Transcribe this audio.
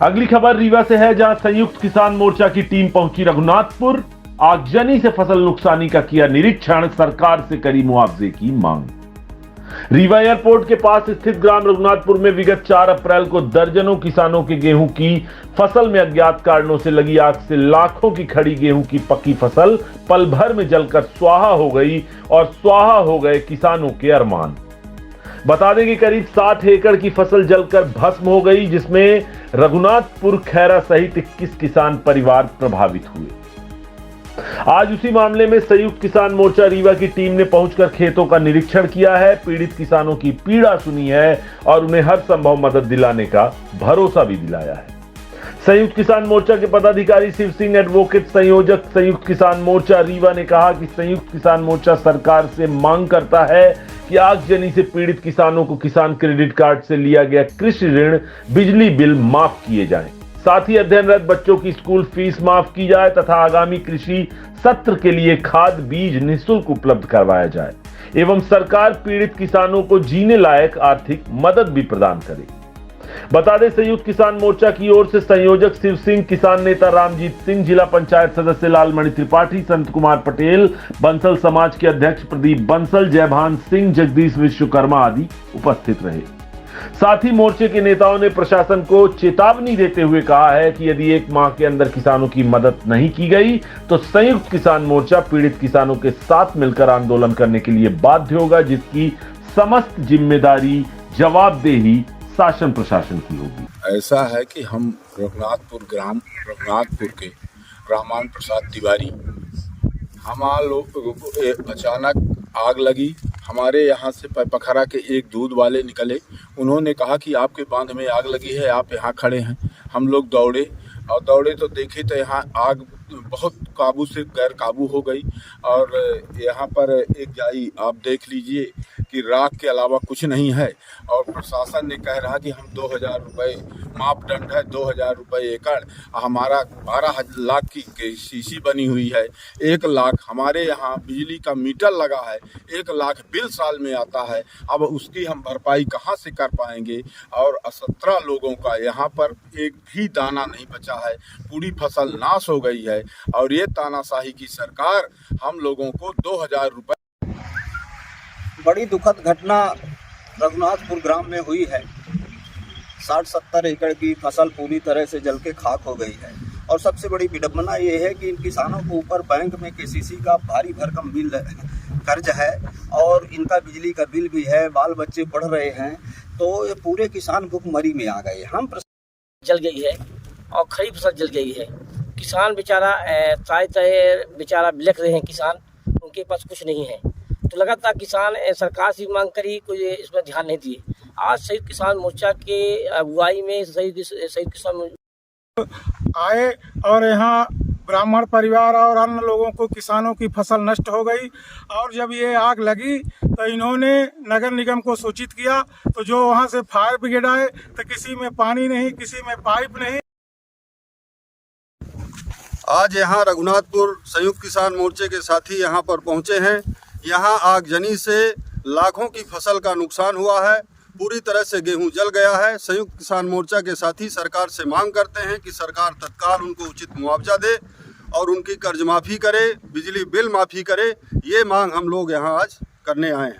अगली खबर रीवा से है, जहां संयुक्त किसान मोर्चा की टीम पहुंची रघुनाथपुर। आगजनी से फसल नुकसानी का किया निरीक्षण, सरकार से करी मुआवजे की मांग। रीवा एयरपोर्ट के पास स्थित ग्राम रघुनाथपुर में विगत 4 अप्रैल को दर्जनों किसानों के गेहूं की फसल में अज्ञात कारणों से लगी आग से लाखों की खड़ी गेहूं की पकी फसल पल भर में जलकर स्वाहा हो गई और स्वाहा हो गए किसानों के अरमान। बता दें कि करीब 60 एकड़ की फसल जलकर भस्म हो गई, जिसमें रघुनाथपुर खैरा सहित 21 किसान परिवार प्रभावित हुए। आज उसी मामले में संयुक्त किसान मोर्चा रीवा की टीम ने पहुंचकर खेतों का निरीक्षण किया है, पीड़ित किसानों की पीड़ा सुनी है और उन्हें हर संभव मदद दिलाने का भरोसा भी दिलाया है। संयुक्त किसान मोर्चा के पदाधिकारी शिव सिंह, एडवोकेट संयोजक संयुक्त किसान मोर्चा रीवा, ने कहा कि संयुक्त किसान मोर्चा सरकार से मांग करता है कि आगजनी से पीड़ित किसानों को किसान क्रेडिट कार्ड से लिया गया कृषि ऋण, बिजली बिल माफ किए जाएं। साथ ही अध्ययनरत बच्चों की स्कूल फीस माफ की जाए तथा आगामी कृषि सत्र के लिए खाद बीज निःशुल्क उपलब्ध करवाया जाए एवं सरकार पीड़ित किसानों को जीने लायक आर्थिक मदद भी प्रदान करे। बता दें, संयुक्त किसान मोर्चा की ओर से संयोजक शिव सिंह, किसान नेता रामजीत सिंह, जिला पंचायत सदस्य लालमणि त्रिपाठी, संत कुमार पटेल, बंसल समाज के अध्यक्ष प्रदीप बंसल, जयभान सिंह, जगदीश विश्वकर्मा आदि उपस्थित रहे। साथ ही मोर्चे के नेताओं ने प्रशासन को चेतावनी देते हुए कहा है कि यदि 1 माह के अंदर किसानों की मदद नहीं की गई तो संयुक्त किसान मोर्चा पीड़ित किसानों के साथ मिलकर आंदोलन करने के लिए बाध्य होगा, जिसकी समस्त जिम्मेदारी, जवाबदेही शासन प्रशासन की होगी। ऐसा है कि हम रघुनाथपुर ग्राम रघुनाथपुर के रामान प्रसाद तिवारी, हमारे लोगों को अचानक आग लगी। हमारे यहाँ से पखरा के एक दूध वाले निकले, उन्होंने कहा कि आपके बांध में आग लगी है, आप यहाँ खड़े हैं। हम लोग दौड़े और दौड़े तो देखे तो यहाँ आग बहुत काबू से गैर काबू हो गई और यहाँ पर एक जाई आप देख लीजिए कि राख के अलावा कुछ नहीं है। और प्रशासन ने कह रहा कि हम 2000 रुपये मापदंड है, 2000 रुपये एकड़, हमारा 12 लाख की सीसी बनी हुई है, 1 लाख हमारे यहाँ बिजली का मीटर लगा है, 1 लाख बिल साल में आता है। अब उसकी हम भरपाई कहाँ से कर पाएंगे? और 17 लोगों का यहाँ पर एक भी दाना नहीं बचा है, पूरी फसल नाश हो गई है। और ये तानाशाही की सरकार हम लोगों को 2000 रुपये। बड़ी दुखद घटना रघुनाथपुर ग्राम में हुई है। 60-70 एकड़ की फसल पूरी तरह से जल के खाक हो गई है और सबसे बड़ी विडंबना ये है कि इन किसानों को ऊपर बैंक में केसीसी का भारी भरकम बिल कर्ज है और इनका बिजली का बिल भी है, बाल बच्चे पढ़ रहे हैं, तो ये पूरे किसान भुखमरी में आ गए। हम जल गई है और खरीफ फसल जल गई है। किसान बेचारा बेचारा बिलख रहे हैं, किसान उनके पास कुछ नहीं है। तो लगातार किसान सरकार से मांग करी, कोई इसमें ध्यान नहीं दिए। आज संयुक्त किसान मोर्चा के अगुवाई में संयुक्त किसान आए और यहाँ ब्राह्मण परिवार और अन्य लोगों को, किसानों की फसल नष्ट हो गई। और जब ये आग लगी तो इन्होंने नगर निगम को सूचित किया, तो जो वहाँ से फायर ब्रिगेड आए तो किसी में पानी नहीं, किसी में पाइप नहीं। आज यहाँ रघुनाथपुर संयुक्त किसान मोर्चे के साथी यहाँ पर पहुँचे हैं। यहाँ आगजनी से लाखों की फसल का नुकसान हुआ है, पूरी तरह से गेहूं जल गया है। संयुक्त किसान मोर्चा के साथी सरकार से मांग करते हैं कि सरकार तत्काल उनको उचित मुआवजा दे और उनकी कर्ज माफ़ी करे, बिजली बिल माफ़ी करे। ये मांग हम लोग यहाँ आज करने आए हैं।